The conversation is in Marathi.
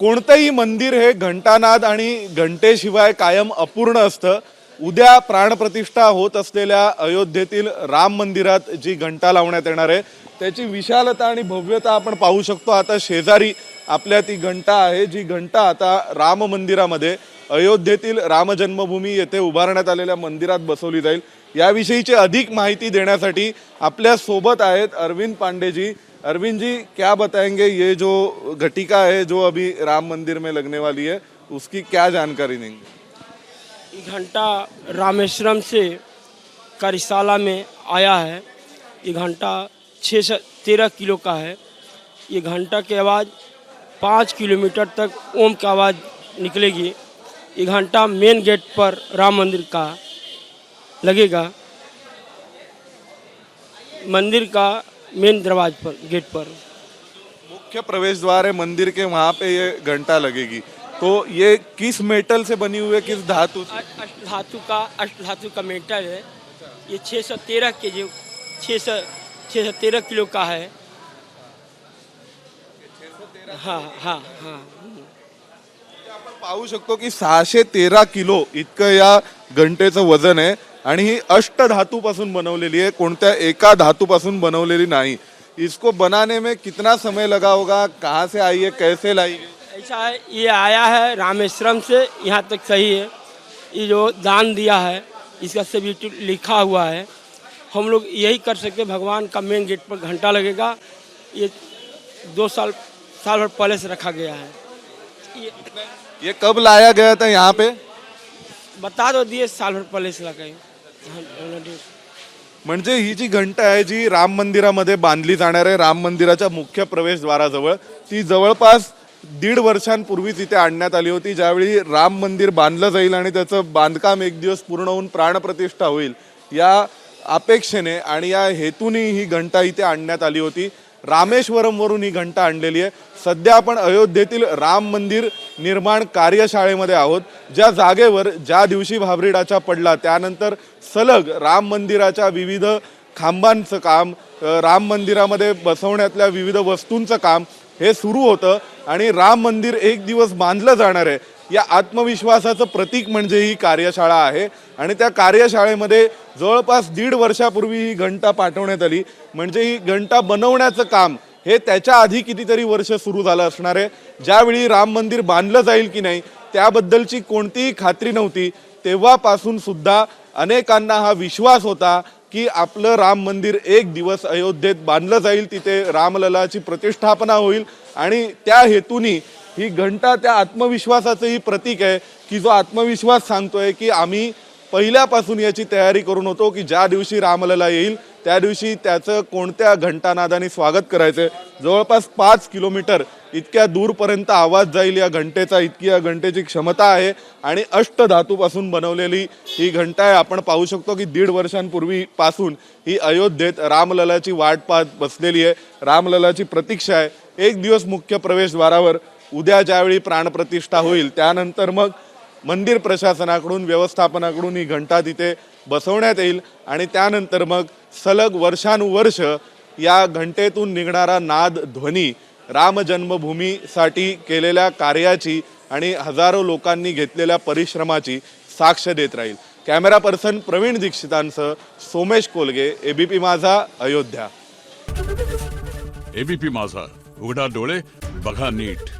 कोणतंही मंदिर हे घंटानाद आणि घंटेशिवाय कायम अपूर्ण असतं। उद्या प्राणप्रतिष्ठा होत असलेल्या अयोध्येतील राम मंदिरात जी घंटा लावण्यात येणार आहे त्याची विशालता आणि भव्यता आपण पाहू शकतो। आता शेजारी आपल्या ती घंटा आहे, जी घंटा आता राम मंदिरामध्ये अयोध्येतील राम जन्मभूमी येथे उभारण्यात आलेल्या मंदिरात बसवली जाईल। याविषयीची अधिक माहिती देण्यासाठी आपल्या सोबत आहेत अरविंद पांडे जी। अरविंद जी, क्या बताएंगे, ये जो घटिका है जो अभी राम मंदिर में लगने वाली है उसकी क्या जानकारी देंगे? ये घंटा रामेश्वरम से करिसाला में आया है। ये घंटा 6 से 13 किलो का है। ये घंटा की आवाज़ 5 किलोमीटर तक ओम की आवाज़ निकलेगी। ये घंटा मेन गेट पर राम मंदिर का लगेगा, मंदिर का मेन दरवाजे पर, गेट पर। मुख्य प्रवेश द्वार है मंदिर के, वहाँ पे ये घंटा लगेगी। तो ये किस मेटल से बनी हुई है, किस धातु से? अष्टधातु का मेटल है। ये 6 से 13 के जी 6 से 13 किलो का है। हाँ हाँ हाँ। आपण पाहू शकतो की 613 किलो इतकं या घंटेचं वजन आहे आणि ही अष्टधातूपासून बनवलेली आहे, कोणत्या एका धातूपासून बनवलेली नाही। इसको बनाने में कितना समय लगा होगा, कहाँ से आई है, कैसे लाई गई? ऐसा है, ये आया है रामेश्वरम से, यहाँ तक सही है। ये जो दान दिया है इसका सभी लिखा हुआ है। हम लोग यही कर सकते, भगवान का मेन गेट पर घंटा लगेगा। ये 2 साल भर पहले से रखा गया है। ये कब लाया गया था यहाँ पे? बता दो दिए, साल भर पहले से लगा है। म्हणजे ही जी घंटा आहे जी राम मंदिरामध्ये बांधली जाणार आहे, राम मंदिराच्या मुख्य प्रवेशद्वाराजवळ, ती जवळपास 1.5 वर्षांपूर्वीच इथे आणण्यात आली होती। ज्यावेळी राम मंदिर बांधलं जाईल आणि त्याचं बांधकाम एक दिवस पूर्ण होऊन प्राणप्रतिष्ठा होईल या अपेक्षेने आणि या हेतूने ही घंटा इथे आणण्यात आली होती। रामेश्वरम वरून ही घंटा आणलेली आहे। सध्या आपण अयोध्येतील राम मंदिर निर्माण कार्यशाळेमध्ये आहोत, ज्या जागेवर ज्या दिवशी भाबरी ढाचा पडला त्यानंतर सलग राम मंदिराच्या विविध खांबांचं काम, राम मंदिरामध्ये बसवण्यातल्या विविध वस्तूंचं काम हे सुरू होतं आणि राम मंदिर एक दिवस बांधलं जाणार आहे या आत्मविश्वासाचं प्रतीक म्हणजे ही कार्यशाळा आहे। आणि त्या कार्यशाळेमध्ये जवळपास 1.5 वर्षापूर्वी ही घंटा पाठवण्यात आली, म्हणजे ही घंटा बनवण्याचं काम हे त्याच्या आधी कितीतरी वर्ष सुरू झालं असणार आहे। ज्यावेळी राम मंदिर बांधलं जाईल की नाही त्याबद्दलची कोणतीही खात्री नव्हती, तेव्हापासून सुद्धा अनेकांना हा विश्वास होता की आपलं राम मंदिर एक दिवस अयोध्येत बांधलं जाईल, तिथे रामललाची प्रतिष्ठापना होईल आणि त्या हेतूनी ही घंटा त्या आत्मविश्वासाचंही प्रतीक आहे की जो आत्मविश्वास सांगतोय की आम्ही पहिल्यापासून याची तयारी करून होतो की ज्या दिवशी रामलला येईल त्या दिवशी त्याचं कोणत्या घंटानादाने स्वागत करायचं। जवळपास 5 किलोमीटर इतक्या दूरपर्यंत आवाज जाईल या घंटेचा, इतकी या घंटेची क्षमता आहे आणि अष्टधातूपासून बनवलेली ही घंटा आहे। आपण पाहू शकतो की 1.5 वर्षांपूर्वीपासून ही अयोध्येत रामललाची वाट पाहत बसलेली आहे, रामललाची प्रतीक्षा आहे। एक दिवस मुख्य प्रवेशद्वारावर उद्या ज्यावेळी प्राणप्रतिष्ठा होईल त्यानंतर मग मंदिर प्रशासनाकडून, व्यवस्थापनाकडून ही घंटा तिथे बसवण्यात येईल आणि त्यानंतर मग सलग वर्षानुवर्ष या घंटेतून निघणारा नाद ध्वनी राम जन्मभूमीसाठी केलेल्या कार्याची आणि हजारो लोकांनी घेतलेल्या परिश्रमाची साक्ष देत राहील। कॅमेरा पर्सन प्रवीण दीक्षितांसह सोमेश कोलगे, एबीपी माझा, अयोध्या। एबीपी माझा, उघडा डोळे बघा नीट।